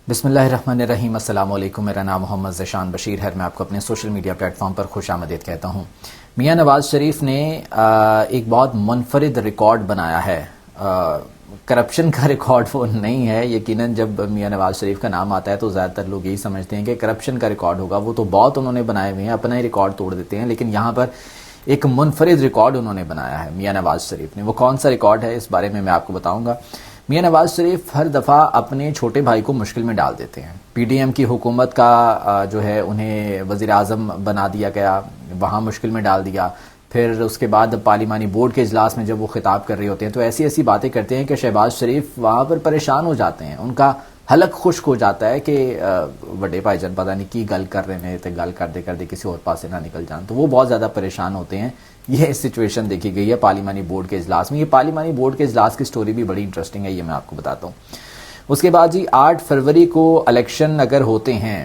بسم اللہ الرحمن الرحیم۔ السلام علیکم، میرا نام محمد ذیشان بشیر ہے۔ میں آپ کو اپنے سوشل میڈیا پلیٹ فارم پر خوش آمدید کہتا ہوں۔ میاں نواز شریف نے ایک بہت منفرد ریکارڈ بنایا ہے۔ کرپشن کا ریکارڈ وہ نہیں ہے، یقیناً جب میاں نواز شریف کا نام آتا ہے تو زیادہ تر لوگ یہی سمجھتے ہیں کہ کرپشن کا ریکارڈ ہوگا۔ وہ تو بہت انہوں نے بنائے ہوئے ہیں، اپنا ہی ریکارڈ توڑ دیتے ہیں، لیکن یہاں پر ایک منفرد ریکارڈ انہوں نے بنایا ہے میاں نواز شریف نے۔ وہ کون سا ریکارڈ ہے اس بارے میں آپ کو بتاؤں گا۔ میاں نواز شریف ہر دفعہ اپنے چھوٹے بھائی کو مشکل میں ڈال دیتے ہیں۔ پی ڈی ایم کی حکومت کا جو ہے انہیں وزیر اعظم بنا دیا گیا، وہاں مشکل میں ڈال دیا۔ پھر اس کے بعد پارلیمانی بورڈ کے اجلاس میں جب وہ خطاب کر رہے ہوتے ہیں تو ایسی باتیں کرتے ہیں کہ شہباز شریف وہاں پر پریشان ہو جاتے ہیں، ان کا حلق خشک ہو جاتا ہے کہ بڑے بھائی جان پتہ نہیں کی گل کر رہے تھے، گل کرتے کرتے کسی اور پاس سے نہ نکل جان، تو وہ بہت زیادہ پریشان ہوتے ہیں۔ یہ سچویشن دیکھی گئی ہے پارلیمانی بورڈ کے اجلاس میں۔ یہ پارلیمانی بورڈ کے اجلاس کی سٹوری بھی بڑی انٹرسٹنگ ہے، یہ میں آپ کو بتاتا ہوں۔ اس کے بعد 8 فروری کو الیکشن اگر ہوتے ہیں،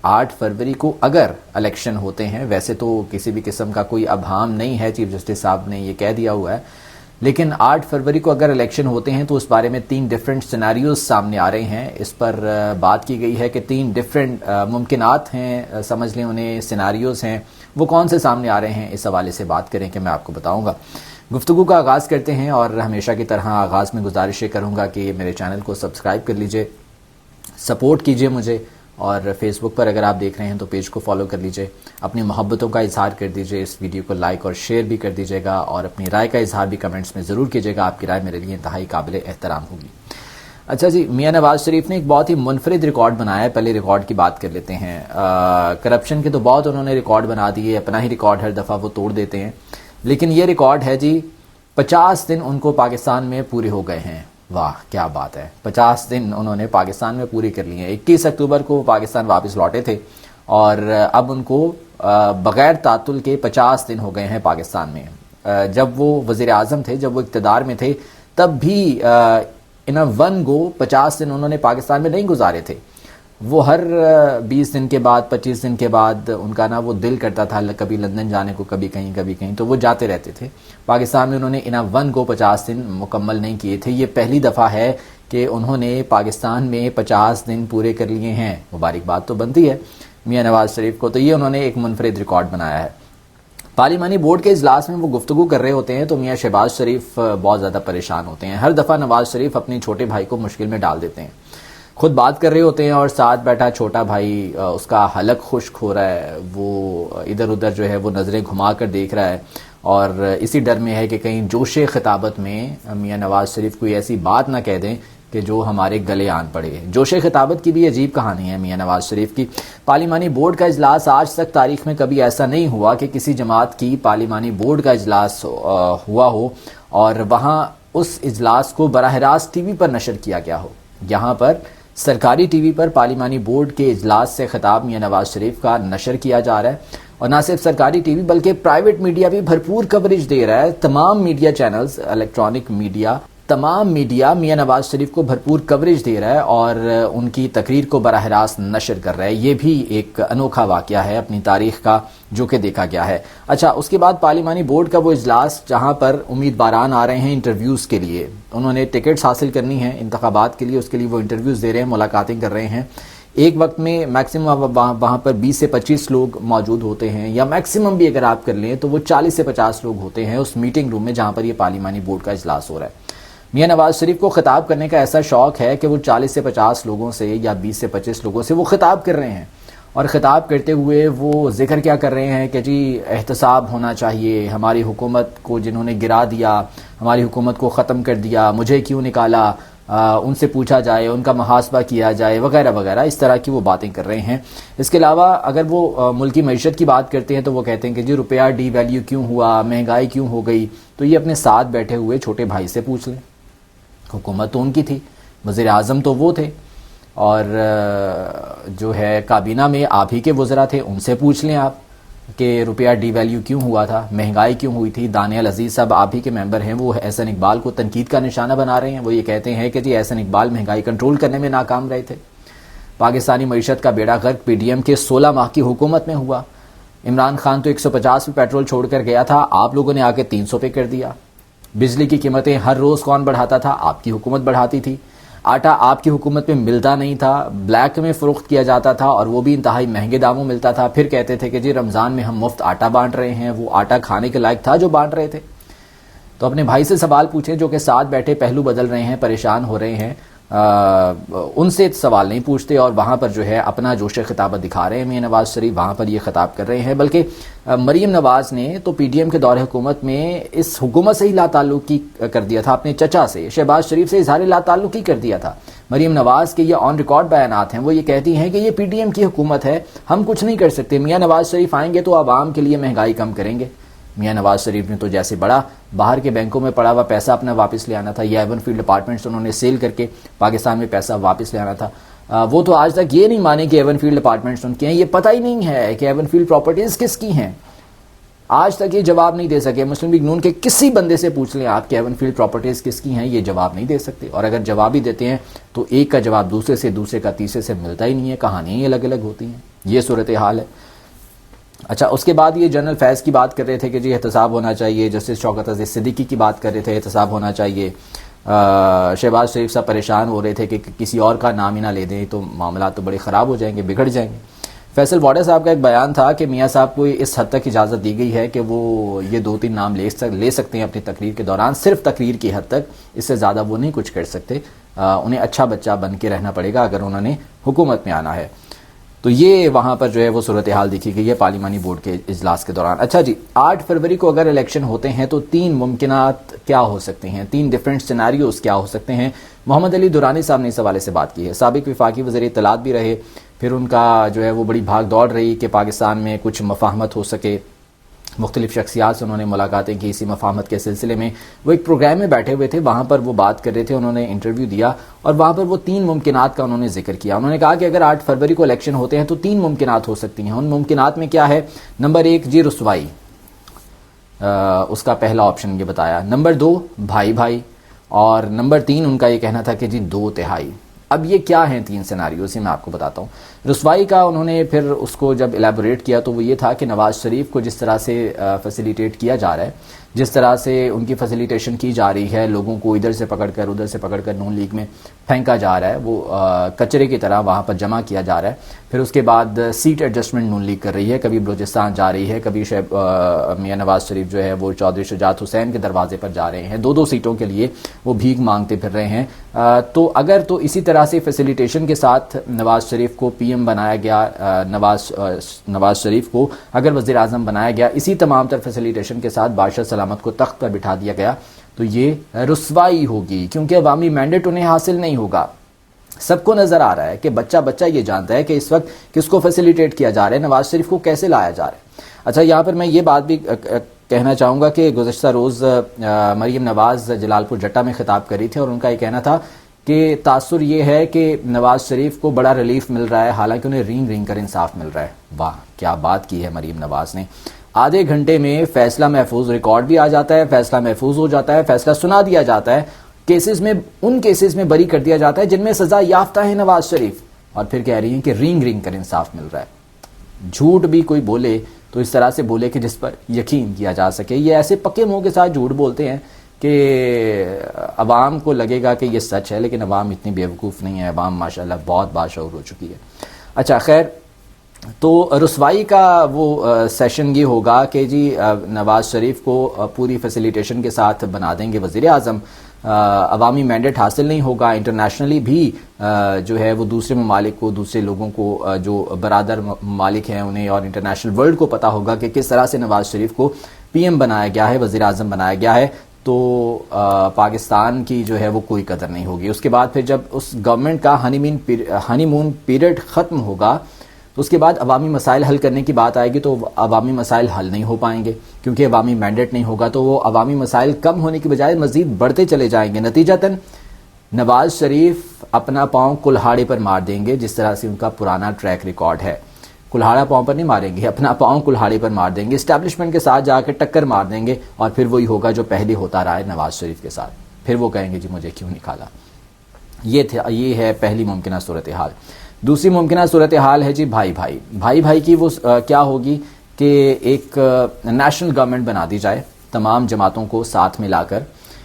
8 فروری کو اگر الیکشن ہوتے ہیں، ویسے تو کسی بھی قسم کا کوئی ابہام نہیں ہے، چیف جسٹس صاحب نے یہ کہہ دیا ہوا ہے، لیکن 8 فروری کو اگر الیکشن ہوتے ہیں تو اس بارے میں 3 ڈیفرنٹ سیناریوز سامنے آ رہے ہیں۔ اس پر بات کی گئی ہے کہ 3 ڈیفرنٹ ممکنات ہیں، سمجھ لیں انہیں، سیناریوز ہیں۔ وہ کون سے سامنے آ رہے ہیں، اس حوالے سے بات کریں کہ میں آپ کو بتاؤں گا۔ گفتگو کا آغاز کرتے ہیں، اور ہمیشہ کی طرح آغاز میں گزارش کروں گا کہ میرے چینل کو سبسکرائب کر لیجئے، سپورٹ کیجئے مجھے، اور فیس بک پر اگر آپ دیکھ رہے ہیں تو پیج کو فالو کر لیجئے، اپنی محبتوں کا اظہار کر دیجئے، اس ویڈیو کو لائک اور شیئر بھی کر دیجئے گا، اور اپنی رائے کا اظہار بھی کمنٹس میں ضرور کیجئے گا۔ آپ کی رائے میرے لیے انتہائی قابل احترام ہوگی۔ اچھا جی، میاں نواز شریف نے ایک بہت ہی منفرد ریکارڈ بنایا ہے۔ پہلے ریکارڈ کی بات کر لیتے ہیں۔ کرپشن کے تو بہت انہوں نے ریکارڈ بنا دیے، اپنا ہی ریکارڈ ہر دفعہ وہ توڑ دیتے ہیں، لیکن یہ ریکارڈ ہے جی 50 دن ان کو پاکستان میں پورے ہو گئے ہیں۔ واہ کیا بات ہے، 50 دن انہوں نے پاکستان میں پورے کر لیے ہیں۔ 21 اکتوبر کو پاکستان واپس لوٹے تھے، اور اب ان کو بغیر تعطل کے 50 دن ہو گئے ہیں پاکستان میں۔ جب وہ وزیر اعظم تھے، جب وہ اقتدار میں تھے، تب بھی ون گو 50 دن انہوں نے پاکستان میں نہیں گزارے تھے۔ وہ ہر 20 دن کے بعد، 25 دن کے بعد ان کا وہ دل کرتا تھا کبھی لندن جانے کو، کبھی کہیں، تو وہ جاتے رہتے تھے پاکستان میں۔ انہوں نے ون گو 50 دن مکمل نہیں کیے تھے۔ یہ پہلی دفعہ ہے کہ انہوں نے پاکستان میں 50 دن پورے کر لیے ہیں۔ مبارکباد تو بنتی ہے میاں نواز شریف کو، تو یہ انہوں نے ایک منفرد ریکارڈ بنایا ہے۔ پارلیمانی بورڈ کے اجلاس میں وہ گفتگو کر رہے ہوتے ہیں تو میاں شہباز شریف بہت زیادہ پریشان ہوتے ہیں۔ ہر دفعہ نواز شریف اپنے چھوٹے بھائی کو مشکل میں ڈال دیتے ہیں۔ خود بات کر رہے ہوتے ہیں اور ساتھ بیٹھا چھوٹا بھائی، اس کا حلق خشک ہو رہا ہے، وہ ادھر ادھر جو ہے وہ نظریں گھما کر دیکھ رہا ہے، اور اسی ڈر میں ہے کہ کہیں جوش خطابت میں میاں نواز شریف کوئی ایسی بات نہ کہہ دیں کہ جو ہمارے گلے آن پڑے۔ جوش خطابت کی بھی عجیب کہانی ہے میاں نواز شریف کی۔ پارلیمانی بورڈ کا اجلاس آج تک تاریخ میں کبھی ایسا نہیں ہوا کہ کسی جماعت کی پارلیمانی بورڈ کا اجلاس ہوا ہو اور وہاں اس اجلاس کو براہ راست ٹی وی پر نشر کیا گیا ہو۔ یہاں پر سرکاری ٹی وی پر پارلیمانی بورڈ کے اجلاس سے خطاب میاں نواز شریف کا نشر کیا جا رہا ہے، اور نہ صرف سرکاری ٹی وی بلکہ پرائیویٹ میڈیا بھی بھرپور کوریج دے رہا ہے۔ تمام میڈیا چینلز، الیکٹرانک میڈیا، تمام میڈیا میاں نواز شریف کو بھرپور کوریج دے رہا ہے اور ان کی تقریر کو براہ راست نشر کر رہا ہے۔ یہ بھی ایک انوکھا واقعہ ہے اپنی تاریخ کا جو کہ دیکھا گیا ہے۔ اچھا، اس کے بعد پارلیمانی بورڈ کا وہ اجلاس جہاں پر امیدواران آ رہے ہیں انٹرویوز کے لیے، انہوں نے ٹکٹس حاصل کرنی ہیں انتخابات کے لیے، اس کے لیے وہ انٹرویوز دے رہے ہیں، ملاقاتیں کر رہے ہیں۔ ایک وقت میں میکسیمم وہاں پر 20 سے 25 لوگ موجود ہوتے ہیں، یا میکسیمم بھی اگر آپ کر لیں تو وہ 40 سے 50 لوگ ہوتے ہیں اس میٹنگ روم میں جہاں پر یہ پارلیمانی بورڈ کا اجلاس ہو رہا ہے۔ میاں نواز شریف کو خطاب کرنے کا ایسا شوق ہے کہ وہ 40 سے 50 لوگوں سے یا 20 سے 25 لوگوں سے وہ خطاب کر رہے ہیں، اور خطاب کرتے ہوئے وہ ذکر کیا کر رہے ہیں کہ جی احتساب ہونا چاہیے، ہماری حکومت کو جنہوں نے گرا دیا، ہماری حکومت کو ختم کر دیا، مجھے کیوں نکالا، ان سے پوچھا جائے، ان کا محاسبہ کیا جائے، وغیرہ وغیرہ، اس طرح کی وہ باتیں کر رہے ہیں۔ اس کے علاوہ اگر وہ ملکی معیشت کی بات کرتے ہیں تو وہ کہتے ہیں کہ جی روپیہ ڈی ویلیو کیوں ہوا، مہنگائی کیوں ہو گئی، تو یہ اپنے ساتھ بیٹھے ہوئے چھوٹے بھائی سے پوچھ لیں۔ حکومت تو ان کی تھی، وزیر اعظم تو وہ تھے، اور جو ہے کابینہ میں آپ ہی کے وزراء تھے، ان سے پوچھ لیں آپ کہ روپیہ ڈی ویلیو کیوں ہوا تھا، مہنگائی کیوں ہوئی تھی۔ دانیال عزیز صاحب آپ ہی کے ممبر ہیں، وہ احسن اقبال کو تنقید کا نشانہ بنا رہے ہیں۔ وہ یہ کہتے ہیں کہ جی احسن اقبال مہنگائی کنٹرول کرنے میں ناکام رہے تھے۔ پاکستانی معیشت کا بیڑا غرق پی ڈی ایم کے 16 ماہ کی حکومت میں ہوا۔ عمران خان تو 150 پہ پیٹرول چھوڑ کر گیا تھا، آپ لوگوں نے آ کے 300 پہ کر دیا۔ بجلی کی قیمتیں ہر روز کون بڑھاتا تھا؟ آپ کی حکومت بڑھاتی تھی۔ آٹا آپ کی حکومت میں ملتا نہیں تھا، بلیک میں فروخت کیا جاتا تھا اور وہ بھی انتہائی مہنگے داموں ملتا تھا. پھر کہتے تھے کہ جی رمضان میں ہم مفت آٹا بانٹ رہے ہیں. وہ آٹا کھانے کے لائق تھا جو بانٹ رہے تھے؟ تو اپنے بھائی سے سوال پوچھیں جو کہ ساتھ بیٹھے پہلو بدل رہے ہیں، پریشان ہو رہے ہیں. ان سے سوال نہیں پوچھتے اور وہاں پر جو ہے اپنا جوش خطابت دکھا رہے ہیں. میاں نواز شریف وہاں پر یہ خطاب کر رہے ہیں. بلکہ مریم نواز نے تو پی ڈی ایم کے دور حکومت میں اس حکومت سے ہی لا تعلقی کر دیا تھا، اپنے چچا سے شہباز شریف سے اظہار لا تعلقی کر دیا تھا. مریم نواز کے یہ آن ریکارڈ بیانات ہیں. وہ یہ کہتی ہیں کہ یہ پی ڈی ایم کی حکومت ہے، ہم کچھ نہیں کر سکتے. میاں نواز شریف آئیں گے تو عوام کے لیے مہنگائی کم کریں گے. میاں نواز شریف نے تو جیسے بڑا باہر کے بینکوں میں پڑا ہوا پیسہ اپنا واپس لے آنا تھا، یہ ایون فیلڈ اپارٹمنٹس انہوں نے سیل کر کے پاکستان میں پیسہ واپس لے آنا تھا. وہ تو آج تک یہ نہیں مانے کہ ایون فیلڈ اپارٹمنٹس ان کے ہیں. یہ پتہ ہی نہیں ہے کہ ایون فیلڈ پراپرٹیز کس کی ہیں. آج تک یہ جواب نہیں دے سکے. مسلم لیگ نون کے کسی بندے سے پوچھ لیں آپ کہ ایون فیلڈ پراپرٹیز کس کی ہیں، یہ جواب نہیں دے سکتے. اور اگر جواب ہی دیتے ہیں تو ایک کا جواب دوسرے سے، دوسرے کا تیسرے سے ملتا ہی نہیں ہے. کہانیاں الگ الگ ہوتی ہیں. یہ صورتحال ہے. اچھا، اس کے بعد یہ جنرل فیض کی بات کر رہے تھے کہ جی احتساب ہونا چاہیے. جسٹس شوکت عزیز صدیقی کی بات کر رہے تھے احتساب ہونا چاہیے. شہباز شریف صاحب پریشان ہو رہے تھے کہ کسی اور کا نام ہی نہ لے دیں تو معاملات تو بڑے خراب ہو جائیں گے، بگڑ جائیں گے. فیصل واڈر صاحب کا ایک بیان تھا کہ میاں صاحب کو اس حد تک اجازت دی گئی ہے کہ وہ یہ 2-3 نام لے سکتے ہیں اپنی تقریر کے دوران، صرف تقریر کی حد تک. اس سے زیادہ وہ نہیں کچھ کر سکتے. انہیں اچھا بچہ بن کے رہنا پڑے گا اگر انہوں نے حکومت میں آنا ہے. تو یہ وہاں پر جو ہے وہ صورتحال دکھی گئی ہے پارلیمانی بورڈ کے اجلاس کے دوران. اچھا جی، 8 فروری کو اگر الیکشن ہوتے ہیں تو 3 ممکنات کیا ہو سکتے ہیں، 3 ڈفرینٹ سیناریوز کیا ہو سکتے ہیں. محمد علی دورانی صاحب نے اس حوالے سے بات کی ہے. سابق وفاقی وزیر اطلاعات بھی رہے. پھر ان کا جو ہے وہ بڑی بھاگ دوڑ رہی کہ پاکستان میں کچھ مفاہمت ہو سکے. مختلف شخصیات سے انہوں نے ملاقاتیں کی. اسی مفاہمت کے سلسلے میں وہ ایک پروگرام میں بیٹھے ہوئے تھے، وہاں پر وہ بات کر رہے تھے. انہوں نے انٹرویو دیا اور وہاں پر وہ 3 ممکنات کا انہوں نے ذکر کیا. انہوں نے کہا کہ اگر 8 فروری کو الیکشن ہوتے ہیں تو 3 ممکنات ہو سکتی ہیں. ان ممکنات میں کیا ہے؟ نمبر 1 جی رسوائی، اس کا پہلا آپشن یہ بتایا. نمبر 2 بھائی بھائی، اور نمبر 3 ان کا یہ کہنا تھا کہ جی 2/3. اب یہ کیا ہیں 3 سیناریو، اسی میں آپ کو بتاتا ہوں. رسوائی کا انہوں نے پھر اس کو جب الیبوریٹ کیا تو وہ یہ تھا کہ نواز شریف کو جس طرح سے فیسیلیٹیٹ کیا جا رہا ہے، جس طرح سے ان کی فیسیلیٹیشن کی جا رہی ہے، لوگوں کو ادھر سے پکڑ کر ادھر سے پکڑ کر نون لیگ میں پھینکا جا رہا ہے، وہ کچرے کی طرح وہاں پر جمع کیا جا رہا ہے. پھر اس کے بعد سیٹ ایڈجسٹمنٹ نون لیگ کر رہی ہے، کبھی بلوچستان جا رہی ہے، کبھی میاں نواز شریف جو ہے وہ چودھری شجاعت حسین کے دروازے پر جا رہے ہیں. 2 سیٹوں کے لیے وہ بھیک مانگتے پھر رہے ہیں. تو اگر تو اسی طرح سے فیسیلیٹیشن کے ساتھ نواز شریف کو پی ایم بنایا گیا، نواز شریف کو اگر وزیر اعظم بنایا گیا، اسی تمام تر فیسیلیٹیشن کے ساتھ بادشاہ سلامت کو تخت پر بٹھا دیا گیا، تو یہ رسوائی ہوگی کیونکہ عوامی مینڈیٹ انہیں حاصل نہیں ہوگا. سب کو نظر آ رہا ہے کہ بچہ یہ جانتا ہے کہ اس وقت کس کو فیسیلیٹیٹ کیا جا رہا ہے، نواز شریف کو کیسے لایا جا رہا ہے. اچھا، یہاں پر میں یہ بات بھی کہنا چاہوں گا کہ گزشتہ روز مریم نواز جلال پور جٹا میں خطاب کر رہی تھی اور ان کا یہ کہنا تھا کہ تاثر یہ ہے کہ نواز شریف کو بڑا ریلیف مل رہا ہے، حالانکہ انہیں رینگ رینگ کر انصاف مل رہا ہے. واہ کیا بات کی ہے مریم نواز نے. آدھے گھنٹے میں فیصلہ محفوظ، ریکارڈ بھی آ جاتا ہے، فیصلہ محفوظ ہو جاتا ہے، فیصلہ سنا دیا جاتا ہے. ان کیسز میں بری کر دیا جاتا ہے جن میں سزا یافتہ ہے نواز شریف، اور پھر کہہ رہی ہیں کہ رینگ رینگ کر انصاف مل رہا ہے. جھوٹ بھی کوئی بولے تو اس طرح سے بولے کہ جس پر یقین کیا جا سکے. یہ ایسے پکے منہ کے ساتھ جھوٹ بولتے ہیں کہ عوام کو لگے گا کہ یہ سچ ہے، لیکن عوام اتنی بیوقوف نہیں ہے. عوام ماشاءاللہ بہت باشعور ہو چکی ہے. اچھا خیر، تو رسوائی کا وہ سیشن یہ ہوگا کہ جی نواز شریف کو پوری فیسیلیٹیشن کے ساتھ بنا دیں گے وزیر اعظم. عوامی مینڈیٹ حاصل نہیں ہوگا. انٹرنیشنلی بھی جو ہے وہ دوسرے ممالک کو، دوسرے لوگوں کو جو برادر ممالک ہیں انہیں اور انٹرنیشنل ورلڈ کو پتہ ہوگا کہ کس طرح سے نواز شریف کو پی ایم بنایا گیا ہے، وزیر اعظم بنایا گیا ہے. تو پاکستان کی جو ہے وہ کوئی قدر نہیں ہوگی. اس کے بعد پھر جب اس گورنمنٹ کا ہنی مون پیریڈ ختم ہوگا تو اس کے بعد عوامی مسائل حل کرنے کی بات آئے گی تو عوامی مسائل حل نہیں ہو پائیں گے کیونکہ عوامی مینڈیٹ نہیں ہوگا. تو وہ عوامی مسائل کم ہونے کی بجائے مزید بڑھتے چلے جائیں گے. نتیجتاً نواز شریف اپنا پاؤں کلہاڑے پر مار دیں گے، جس طرح سے ان کا پرانا ٹریک ریکارڈ ہے. کلہاڑا پاؤں پر نہیں ماریں گے، اپنا پاؤں کلہاڑے پر مار دیں گے، اسٹیبلشمنٹ کے ساتھ جا کے ٹکر مار دیں گے، اور پھر وہی ہوگا جو پہلے ہوتا رہا ہے نواز شریف کے ساتھ. پھر وہ کہیں گے جی مجھے کیوں نکالا. یہ ہے پہلی ممکنہ صورتحال. دوسری ممکنہ صورتحال ہے جی بھائی کی. وہ کیا ہوگی کہ ایک نیشنل گورنمنٹ بنا دی جائے، تمام جماعتوں کو ساتھ ملا کر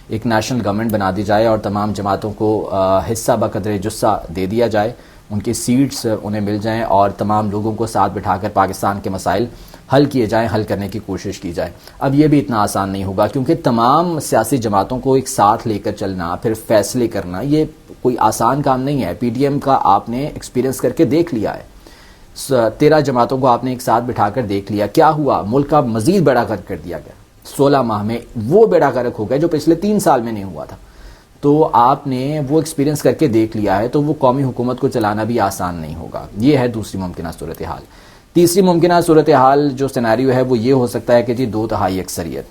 ایک نیشنل گورنمنٹ بنا دی جائے اور تمام جماعتوں کو حصہ بقدر جثہ دے دیا جائے، ان کی سیٹس انہیں مل جائیں اور تمام لوگوں کو ساتھ بٹھا کر پاکستان کے مسائل حل کیے جائیں، حل کرنے کی کوشش کی جائے۔ اب یہ بھی اتنا آسان نہیں ہوگا کیونکہ تمام سیاسی جماعتوں کو ایک ساتھ لے کر چلنا، پھر فیصلے کرنا، یہ کوئی آسان کام نہیں ہے۔ پی ڈی ایم کا آپ نے ایکسپیرینس کر کے دیکھ لیا ہے، 13 جماعتوں کو آپ نے ایک ساتھ بٹھا کر دیکھ لیا، کیا ہوا؟ ملک کا مزید بیڑا غرق کر دیا گیا 16 ماہ میں، وہ بیڑا غرق ہو گیا جو پچھلے 3 سال میں نہیں ہوا تھا۔ تو آپ نے وہ ایکسپیرینس کر کے دیکھ لیا ہے، تو وہ قومی حکومت کو چلانا بھی آسان نہیں ہوگا۔ یہ ہے دوسری ممکنہ صورتحال۔ تیسری ممکنہ صورتحال جو سینیریو ہے وہ یہ ہو سکتا ہے کہ جی 2/3 اکثریت۔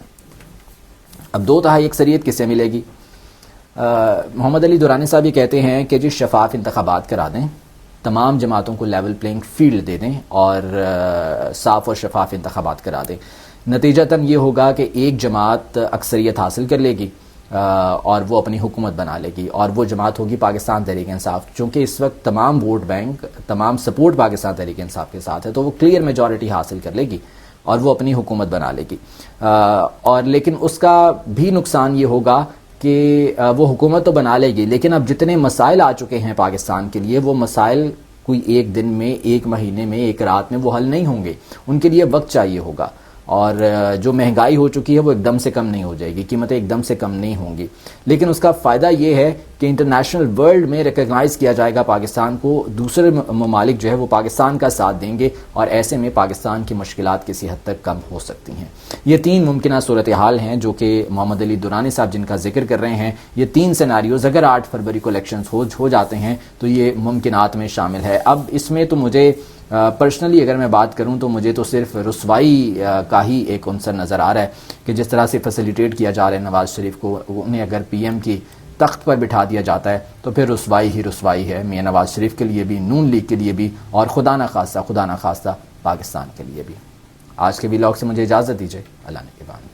اب 2/3 اکثریت کس سے ملے گی؟ محمد علی دورانی صاحب یہ کہتے ہیں کہ جی شفاف انتخابات کرا دیں، تمام جماعتوں کو لیول پلینگ فیلڈ دے دیں اور صاف اور شفاف انتخابات کرا دیں۔ نتیجتاً یہ ہوگا کہ ایک جماعت اکثریت حاصل کر لے گی اور وہ اپنی حکومت بنا لے گی، اور وہ جماعت ہوگی پاکستان تحریک انصاف۔ چونکہ اس وقت تمام ووٹ بینک، تمام سپورٹ پاکستان تحریک انصاف کے ساتھ ہے، تو وہ کلیئر میجورٹی حاصل کر لے گی اور وہ اپنی حکومت بنا لے گی۔ اور لیکن اس کا بھی نقصان یہ ہوگا کہ وہ حکومت تو بنا لے گی، لیکن اب جتنے مسائل آ چکے ہیں پاکستان کے لیے، وہ مسائل کوئی ایک دن میں، ایک مہینے میں، ایک رات میں وہ حل نہیں ہوں گے، ان کے لیے وقت چاہیے ہوگا۔ اور جو مہنگائی ہو چکی ہے وہ ایک دم سے کم نہیں ہو جائے گی، قیمتیں ایک دم سے کم نہیں ہوں گی، لیکن اس کا فائدہ یہ ہے کہ انٹرنیشنل ورلڈ میں ریکگنائز کیا جائے گا پاکستان کو، دوسرے ممالک جو ہے وہ پاکستان کا ساتھ دیں گے، اور ایسے میں پاکستان کی مشکلات کسی حد تک کم ہو سکتی ہیں۔ یہ 3 ممکنہ صورتحال ہیں جو کہ محمد علی دورانی صاحب جن کا ذکر کر رہے ہیں۔ یہ 3 سیناریوز اگر 8 فروری کو الیکشنز ہو جاتے ہیں تو یہ ممکنات میں شامل ہے۔ اب اس میں تو مجھے پرسنلی اگر میں بات کروں تو مجھے تو صرف رسوائی کا ہی ایک عنصر نظر آ رہا ہے کہ جس طرح سے فیسیلیٹیٹ کیا جا رہا ہے نواز شریف کو، انہیں اگر پی ایم کی تخت پر بٹھا دیا جاتا ہے تو پھر رسوائی ہی رسوائی ہے، میاں نواز شریف کے لیے بھی، نون لیگ کے لیے بھی، اور خدا نخواستہ پاکستان کے لیے بھی۔ آج کے ویلاگ سے مجھے اجازت دیجیے، اللہ نے کے بعد۔